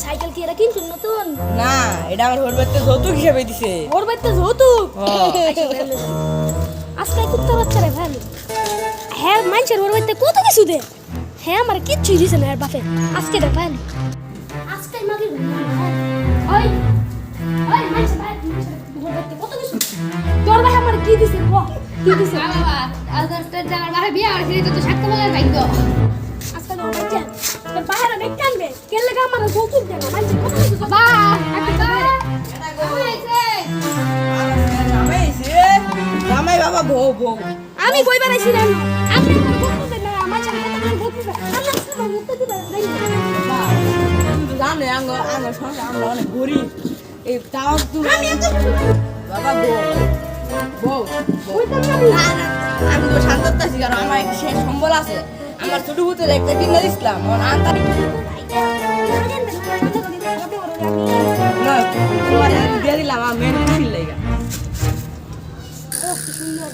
Cycle কি এরা কিনছেন নতুন? না, এটা আমার ওর বাড়িতে যৌতুক হিসেবে দিছে। ওর বাড়িতে যৌতুক? হ্যাঁ। আজকে কুত্তা বাচ্চা রে ভাই। হ্যাঁ মানুষের ওর বাড়িতে কত কিছু দে। হ্যাঁ আমার কিচ্ছুই দিছে না এর বাপে। আজকে দেখ ভাই। আজকে মাগি ওই ওই মানুষের ভাই ওর বাড়িতে কত কিছু। তোর ভাই আমার কি দিছে ক? কি দিছে? বাবা আজ একটা জামার বাহে বিয়ে আর সেটা তো সাত বেলার ভাগ্য। আজকে তোর বাচ্চা তোর বাইরে দেখ কানবে। কে লাগা আমার যৌতুক দে না। মানুষের কত কিছু। বাবা একটা হয়েছে জামাই এসে, জামাই বাবা বউ বউ। আমি কই বানাইছি না আমি আমার বন্ধু দেন না আমার সাথে কত কিছু বলতে পারে আমার সাথে মুক্ত দিবে নাই না, তুমি তো জানো আঙ্গ সংসার আমরা অনেক গরিব। এই তাও তুমি আমি এত কিছু বাবা বউ বউ বউ। কইতাম না না, না, আমি তো শান্ত আছি কারণ আমার একটা শেষ সম্বল আছে। আমার ছোট ভূতের একটা কিনে দিছিলাম আনতাম না, তোমার দিয়ে দিলাম আমার মেয়ের খুশির লেগা। ও সুন্দর